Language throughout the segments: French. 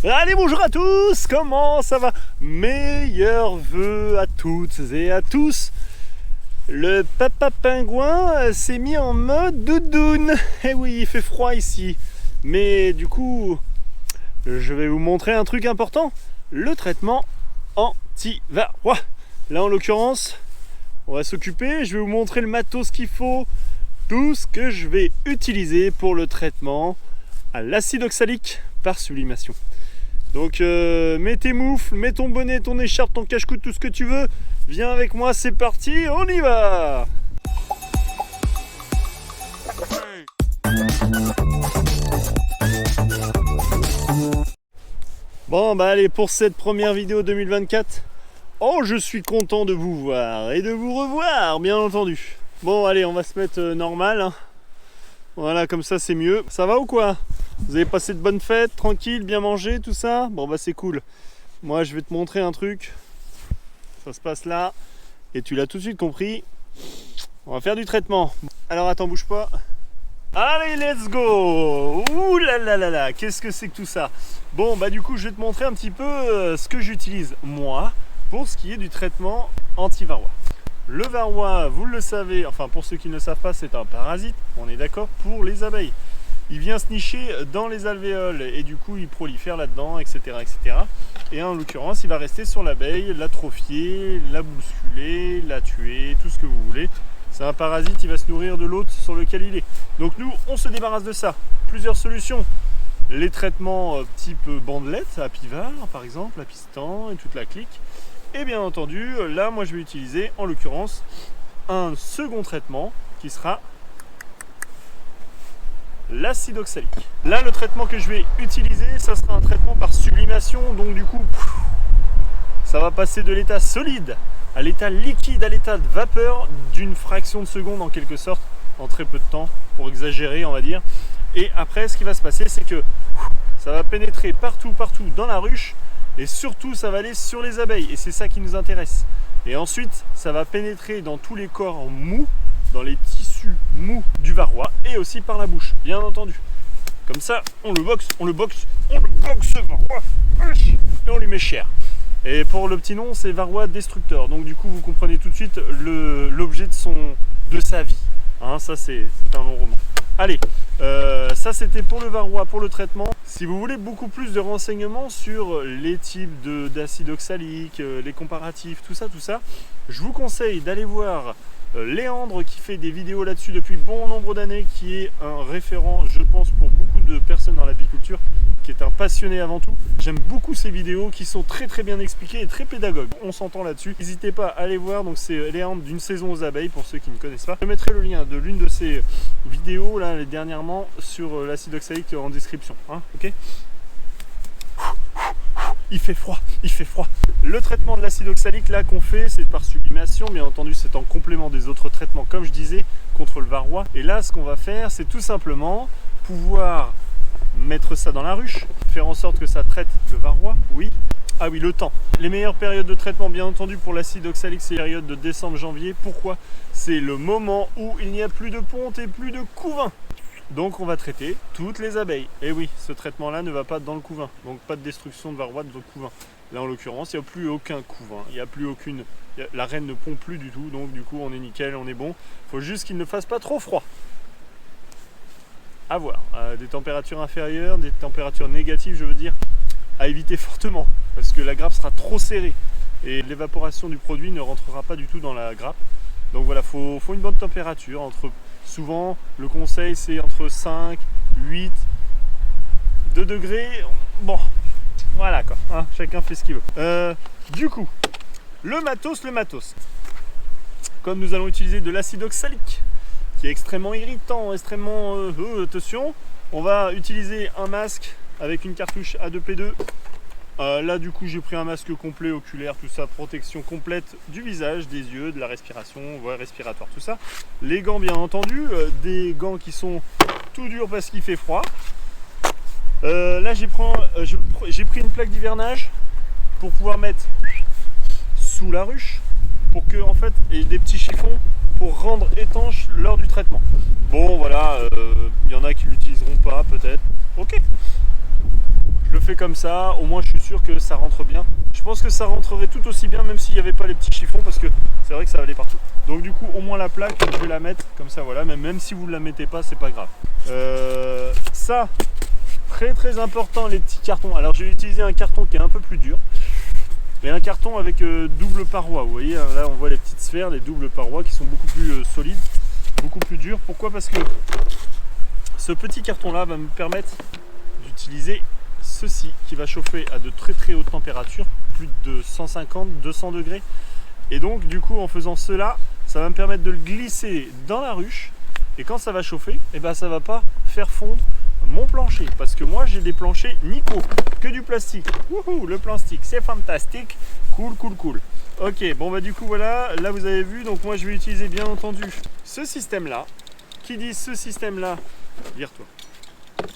Allez, bonjour à tous, comment ça va? Meilleurs vœux à toutes et à tous. Le papa pingouin s'est mis en mode doudoune. Eh oui, il fait froid ici. Mais du coup, je vais vous montrer un truc important. Le traitement anti-varroa. Là, en l'occurrence, on va s'occuper. Je vais vous montrer le matos qu'il faut. Tout ce que je vais utiliser pour le traitement à l'acide oxalique par sublimation. Donc mets tes moufles, mets ton bonnet, ton écharpe, ton cache-cou, tout ce que tu veux. Viens avec moi, c'est parti, on y va! Bon bah allez, pour cette première vidéo 2024, oh je suis content de vous voir et de vous revoir, bien entendu. Bon allez, on va se mettre normal, hein. Voilà, comme ça c'est mieux. Ça va ou quoi? Vous avez passé de bonnes fêtes, tranquille, bien mangé, tout ça? Bon bah c'est cool. Moi je vais te montrer un truc. Ça se passe là. Et tu l'as tout de suite compris. On va faire du traitement. Alors attends, bouge pas. Allez, let's go! Ouh là là là là, qu'est-ce que c'est que tout ça? Bon bah du coup je vais te montrer un petit peu ce que j'utilise moi pour ce qui est du traitement anti-varroa. Le varroa, vous le savez, enfin pour ceux qui ne le savent pas, c'est un parasite, on est d'accord, pour les abeilles. Il vient se nicher dans les alvéoles et du coup il prolifère là-dedans, etc., etc. Et en l'occurrence, il va rester sur l'abeille, l'atrophier, la bousculer, la tuer, tout ce que vous voulez. C'est un parasite, il va se nourrir de l'hôte sur lequel il est. Donc nous, on se débarrasse de ça. Plusieurs solutions. Les traitements type bandelette, à pivard par exemple, à pistan et toute la clique. Et bien entendu, là, moi je vais utiliser en l'occurrence un second traitement qui sera l'acide oxalique. Là, le traitement que je vais utiliser, ça sera un traitement par sublimation. Donc du coup, ça va passer de l'état solide à l'état liquide, à l'état de vapeur d'une fraction de seconde en quelque sorte, en très peu de temps, pour exagérer on va dire. Et après, ce qui va se passer, c'est que ça va pénétrer partout dans la ruche. Et surtout, ça va aller sur les abeilles. Et c'est ça qui nous intéresse. Et ensuite, ça va pénétrer dans tous les corps mous, dans les tissus mous du varroa. Et aussi par la bouche, bien entendu. Comme ça, on le boxe, ce varroa. Et on lui met cher. Et pour le petit nom, c'est varroa destructeur. Donc du coup, vous comprenez tout de suite l'objet de sa vie. Hein, ça, c'est un long roman. Allez, ça c'était pour le varroa, pour le traitement. Si vous voulez beaucoup plus de renseignements sur les types d'acide oxalique, les comparatifs, tout ça, je vous conseille d'aller voir Léandre qui fait des vidéos là-dessus depuis bon nombre d'années, qui est un référent, je pense, pour beaucoup de personnes dans l'apiculture, qui est un passionné avant tout. J'aime beaucoup ces vidéos qui sont très bien expliquées et très pédagogues. On s'entend là-dessus. N'hésitez pas à aller voir, donc c'est Léandre d'une saison aux abeilles pour ceux qui ne connaissent pas. Je mettrai le lien de l'une de ces vidéos là dernièrement sur l'acide oxalique en description. Hein, ok ? Il fait froid. Le traitement de l'acide oxalique là qu'on fait, c'est par sublimation, bien entendu c'est en complément des autres traitements comme je disais contre le varroa. Et là ce qu'on va faire, c'est tout simplement pouvoir mettre ça dans la ruche, faire en sorte que ça traite le varroa, oui. Ah oui, le temps. Les meilleures périodes de traitement bien entendu pour l'acide oxalique, c'est la période de décembre-janvier. Pourquoi? C'est le moment où il n'y a plus de ponte et plus de couvain. Donc on va traiter toutes les abeilles. Et oui, ce traitement-là ne va pas dans le couvain. Donc pas de destruction de varroa dans le couvain. Là en l'occurrence, il n'y a plus aucun couvain. Il n'y a plus aucune... La reine ne pond plus du tout. Donc du coup on est nickel, on est bon. Il faut juste qu'il ne fasse pas trop froid. À voir. Des températures inférieures, des températures négatives, je veux dire, à éviter fortement. Parce que la grappe sera trop serrée. Et l'évaporation du produit ne rentrera pas du tout dans la grappe. Donc voilà, faut une bonne température entre... Souvent, le conseil, c'est entre 5, 8, 2 degrés. Bon, voilà quoi, hein, chacun fait ce qu'il veut. Du coup, le matos. Comme nous allons utiliser de l'acide oxalique, qui est extrêmement irritant, attention, on va utiliser un masque avec une cartouche A2P2. Là du coup j'ai pris un masque complet, oculaire, tout ça, protection complète du visage, des yeux, de la respiration, voie respiratoire, tout ça. Les gants bien entendu, des gants qui sont tout durs parce qu'il fait froid. Là j'ai pris une plaque d'hivernage pour pouvoir mettre sous la ruche, pour que en fait, et des petits chiffons pour rendre étanche lors du traitement. Bon voilà, il y en a qui l'utiliseront pas peut-être. Ok. Je le fais comme ça, au moins je suis sûr que ça rentre bien. Je pense que ça rentrerait tout aussi bien même s'il n'y avait pas les petits chiffons parce que c'est vrai que ça va aller partout. Donc du coup au moins la plaque je vais la mettre comme ça, voilà, même si vous ne la mettez pas c'est pas grave. Ça, très important les petits cartons. Alors j'ai utilisé un carton qui est un peu plus dur. Mais un carton avec double paroi, vous voyez, là on voit les petites sphères, les doubles parois qui sont beaucoup plus solides, beaucoup plus dures. Pourquoi? Parce que ce petit carton là va me permettre d'utiliser ceci qui va chauffer à de très hautes températures, plus de 150, 200 degrés. Et donc du coup en faisant cela, ça va me permettre de le glisser dans la ruche. Et quand ça va chauffer, et ben ça va pas faire fondre mon plancher. Parce que moi j'ai des planchers Nico, que du plastique. Wouhou, le plastique c'est fantastique. Cool. Ok, bon bah du coup voilà, là vous avez vu, donc moi je vais utiliser bien entendu ce système là. Qui dit ce système là, vire-toi.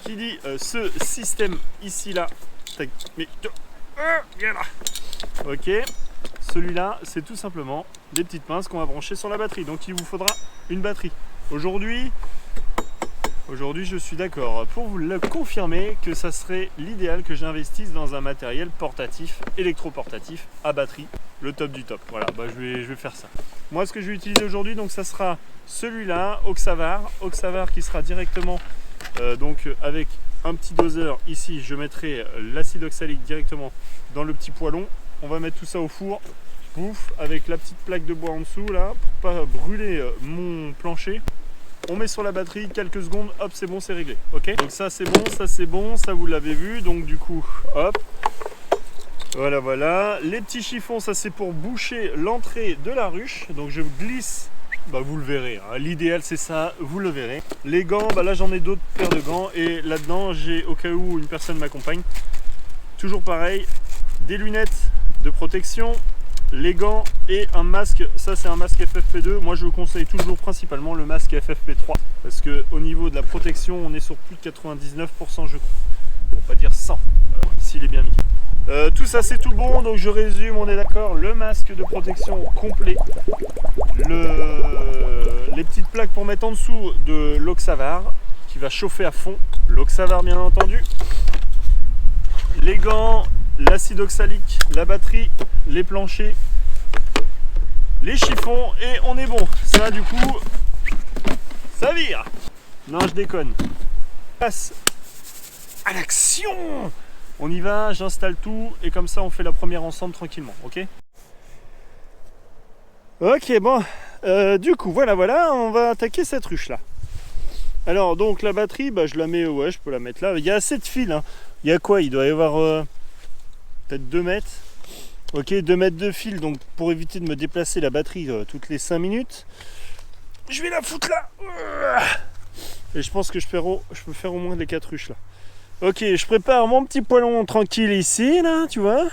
Qui dit ce système ici là, mais viens là. Ok, celui-là c'est tout simplement des petites pinces qu'on va brancher sur la batterie. Donc il vous faudra une batterie. Aujourd'hui je suis d'accord pour vous le confirmer que ça serait l'idéal que j'investisse dans un matériel portatif, électroportatif à batterie, le top du top. Voilà, bah je vais faire ça. Moi ce que je vais utiliser aujourd'hui, donc ça sera celui-là, Oxavar qui sera directement donc avec un petit doseur. Ici je mettrai l'acide oxalique directement dans le petit poêlon. On va mettre tout ça au four, pouf, avec la petite plaque de bois en dessous là, pour pas brûler mon plancher. On met sur la batterie, quelques secondes, hop, c'est bon, c'est réglé. Ok, donc ça c'est bon, ça vous l'avez vu. Donc du coup, hop, voilà. Les petits chiffons, ça c'est pour boucher l'entrée de la ruche. Donc je glisse, bah vous le verrez. Hein. L'idéal c'est ça, vous le verrez. Les gants, bah là j'en ai d'autres paires de gants et là-dedans j'ai, au cas où une personne m'accompagne, toujours pareil, des lunettes de protection. Les gants et un masque, ça c'est un masque FFP2. Moi je vous conseille toujours principalement le masque FFP3 parce que au niveau de la protection on est sur plus de 99% je crois, pour pas dire 100 s'il est bien mis. Tout ça c'est tout bon, donc je résume, on est d'accord, le masque de protection complet, les petites plaques pour mettre en dessous de l'Oxavar qui va chauffer à fond, l'Oxavar bien entendu, les gants, l'acide oxalique, la batterie, les planchers, les chiffons et on est bon. Ça du coup, ça vire. Non je déconne. Passe à l'action. On y va, j'installe tout et comme ça on fait la première ensemble tranquillement, ok? Ok bon, du coup voilà, on va attaquer cette ruche là. Alors donc la batterie, bah, je la mets, ouais je peux la mettre là. Il y a assez de fils, hein. Il y a quoi? Il doit y avoir peut-être 2 mètres. Ok, 2 mètres de fil, donc pour éviter de me déplacer la batterie toutes les 5 minutes, je vais la foutre là. Et je pense que je peux faire au moins les 4 ruches là. Ok, je prépare mon petit poêlon tranquille ici, là, tu vois.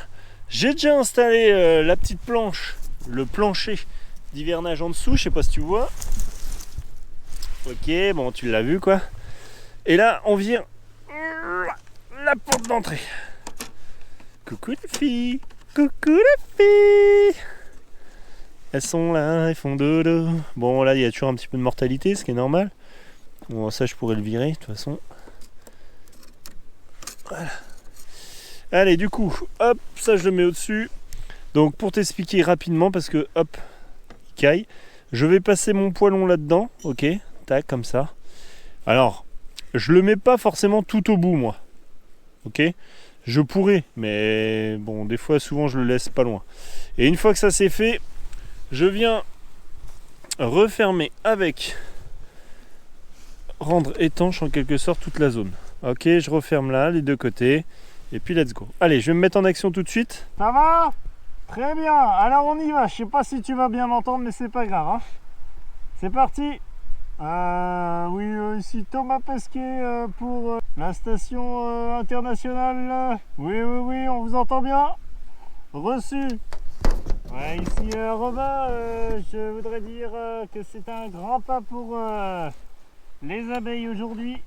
J'ai déjà installé la petite planche, le plancher d'hivernage en dessous, je sais pas si tu vois. Ok, bon, tu l'as vu quoi. Et là, on vire la porte d'entrée. Coucou les filles. Coucou les filles. Elles sont là, elles font dodo. Bon là il y a toujours un petit peu de mortalité, ce qui est normal. Bon ça je pourrais le virer de toute façon. Voilà. Allez du coup, hop, ça je le mets au-dessus. Donc pour t'expliquer rapidement, parce que hop, il caille. Je vais passer mon poêlon là-dedans, ok, tac, comme ça. Alors, je le mets pas forcément tout au bout moi. Ok. Je pourrais, mais bon, des fois, souvent, je le laisse pas loin. Et une fois que ça c'est fait, je viens refermer avec, rendre étanche en quelque sorte toute la zone. Ok, je referme là, les deux côtés, et puis let's go. Allez, je vais me mettre en action tout de suite. Ça va? Très bien, alors on y va. Je sais pas si tu vas bien m'entendre, mais c'est pas grave. Hein. C'est parti. Oui, ici Thomas Pesquet pour la station internationale. Oui, on vous entend bien. Reçu. Ouais, ici Robin, je voudrais dire que c'est un grand pas pour les abeilles aujourd'hui.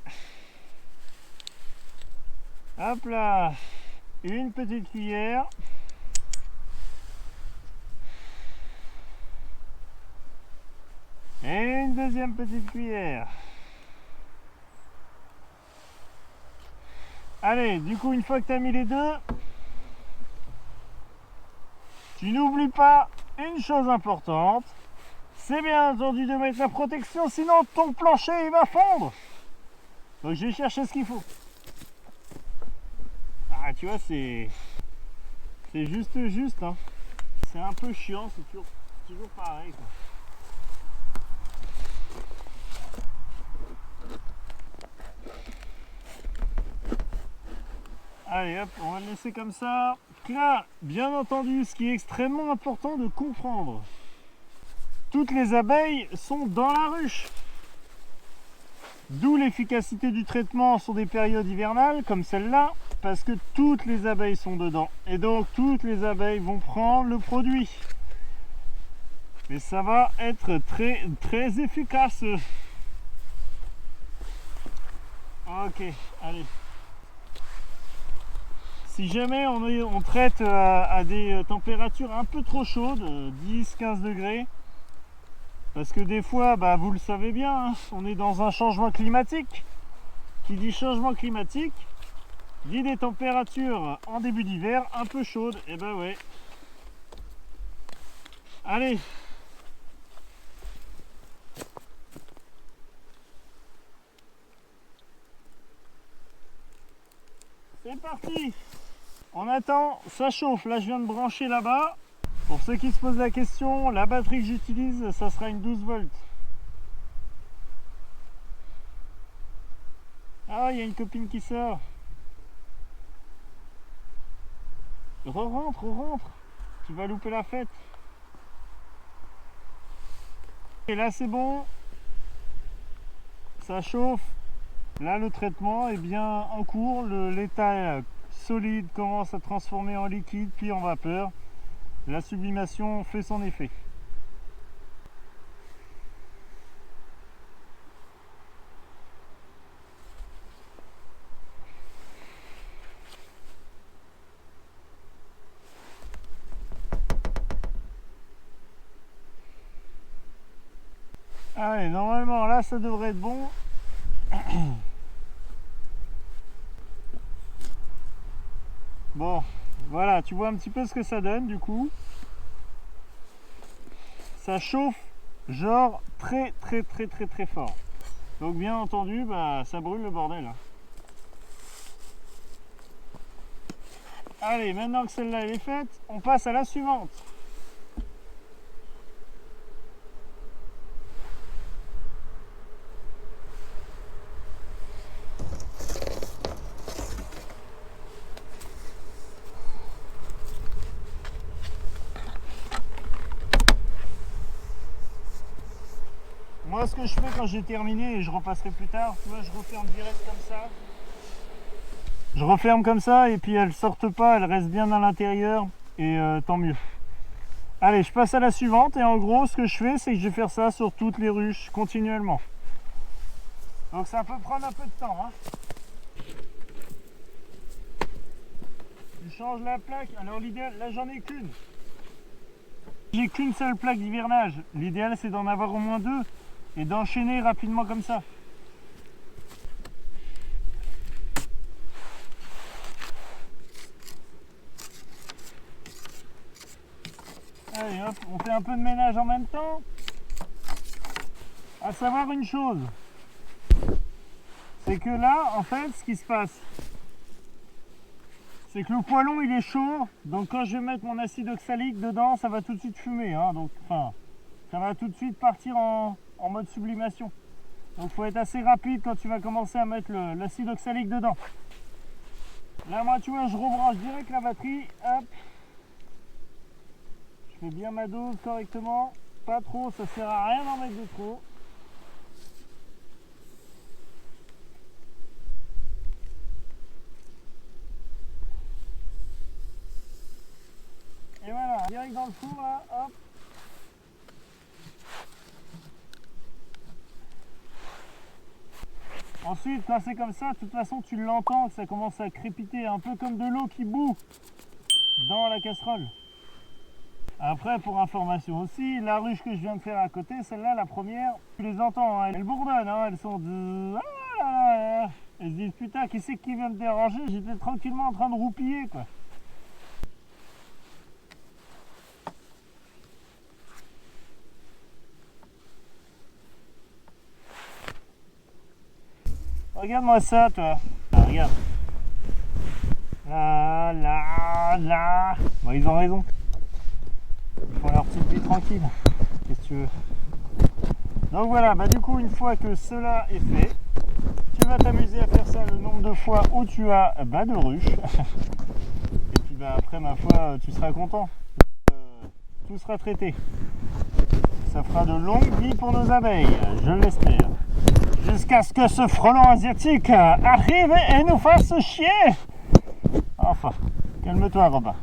Hop là, une petite cuillère. Et une deuxième petite cuillère. Allez, du coup, une fois que tu as mis les deux, tu n'oublies pas une chose importante, c'est bien entendu de mettre la protection, sinon ton plancher il va fondre. Donc je vais chercher ce qu'il faut. Ah, tu vois, c'est juste, hein. C'est un peu chiant, c'est toujours pareil, quoi. Allez hop, on va le laisser comme ça. Là, bien entendu, ce qui est extrêmement important de comprendre, toutes les abeilles sont dans la ruche. D'où l'efficacité du traitement sur des périodes hivernales comme celle-là, parce que toutes les abeilles sont dedans. Et donc toutes les abeilles vont prendre le produit. Mais ça va être très très efficace. Ok, allez. Si jamais on traite à des températures un peu trop chaudes, 10-15 degrés, parce que des fois, bah, vous le savez bien, hein, on est dans un changement climatique. Qui dit changement climatique, dit des températures en début d'hiver un peu chaudes. Et ben ouais. Allez. C'est parti. On attend, ça chauffe. Là, je viens de brancher là-bas. Pour ceux qui se posent la question, la batterie que j'utilise, ça sera une 12 volts. Ah, il y a une copine qui sort. Rentre. Tu vas louper la fête. Et là, c'est bon. Ça chauffe. Là, le traitement est bien en cours. L'état solide commence à transformer en liquide, puis en vapeur. La sublimation fait son effet. Allez, normalement, là, ça devrait être bon. Bon, voilà, tu vois un petit peu ce que ça donne, du coup. Ça chauffe, genre, très fort. Donc, bien entendu, bah, ça brûle le bordel. Allez, maintenant que celle-là elle est faite, on passe à la suivante. Moi, ce que je fais quand j'ai terminé, et je repasserai plus tard, tu vois, je referme direct comme ça. Je referme comme ça, et puis elles sortent pas, elles restent bien à l'intérieur, et tant mieux. Allez, je passe à la suivante, et en gros, ce que je fais, c'est que je vais faire ça sur toutes les ruches, continuellement. Donc ça peut prendre un peu de temps, hein. Je change la plaque, alors l'idéal, là j'en ai qu'une. J'ai qu'une seule plaque d'hivernage. L'idéal, c'est d'en avoir au moins deux, et d'enchaîner rapidement comme ça. Allez hop, on fait un peu de ménage en même temps. À savoir une chose, c'est que là, en fait, ce qui se passe, c'est que le poêlon il est chaud, donc quand je vais mettre mon acide oxalique dedans, ça va tout de suite fumer, hein, donc, enfin, ça va tout de suite partir en mode sublimation. Donc il faut être assez rapide quand tu vas commencer à mettre l'acide oxalique dedans. Là moi tu vois, je rebranche direct la batterie, hop. Je mets bien ma dose correctement, pas trop, ça sert à rien d'en mettre de trop. Et voilà, direct dans le four là, hop. Ensuite, quand c'est comme ça, de toute façon, tu l'entends, que ça commence à crépiter, un peu comme de l'eau qui bout dans la casserole. Après, pour information aussi, la ruche que je viens de faire à côté, celle-là, la première, tu les entends, hein, elles bourdonnent, hein, elles sont de... Ils se disent putain, qui c'est qui vient de déranger? J'étais tranquillement en train de roupiller quoi. Regarde-moi ça toi. Ah, regarde. Là, là, là. Bon, ils ont raison. Ils font leur petite vie tranquille. Qu'est-ce que tu veux? Donc voilà, bah du coup, une fois que cela est fait, tu vas t'amuser à faire ça le nombre de fois où tu as de ruches. Et puis bah après, ma foi, tu seras content. Tout sera traité. Ça fera de longues vies pour nos abeilles, je l'espère. Jusqu'à ce que ce frelon asiatique arrive et nous fasse chier. Enfin, calme-toi Robin.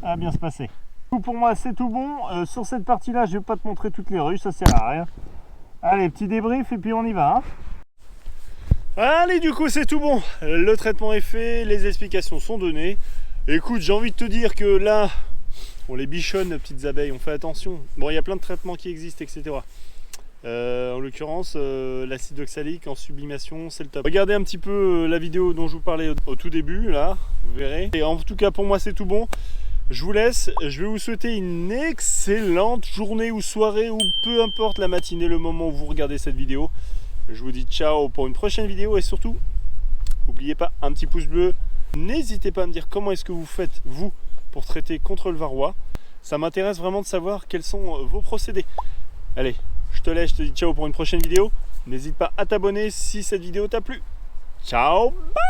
Ça va bien se passer. Pour moi, c'est tout bon. Sur cette partie-là, je vais pas te montrer toutes les ruches, ça sert à rien. Allez, petit débrief et puis on y va. Hein. Allez, du coup, c'est tout bon. Le traitement est fait, les explications sont données. Écoute, j'ai envie de te dire que là, on les bichonne, nos petites abeilles, on fait attention. Bon, il y a plein de traitements qui existent, etc. En l'occurrence, l'acide oxalique en sublimation, c'est le top. Regardez un petit peu la vidéo dont je vous parlais au tout début, là, vous verrez. Et en tout cas, pour moi, c'est tout bon. Je vous laisse, je vais vous souhaiter une excellente journée ou soirée, ou peu importe la matinée, le moment où vous regardez cette vidéo. Je vous dis ciao pour une prochaine vidéo et surtout, n'oubliez pas un petit pouce bleu. N'hésitez pas à me dire comment est-ce que vous faites, vous, pour traiter contre le varroa. Ça m'intéresse vraiment de savoir quels sont vos procédés. Allez, je te laisse, je te dis ciao pour une prochaine vidéo. N'hésite pas à t'abonner si cette vidéo t'a plu. Ciao, bye!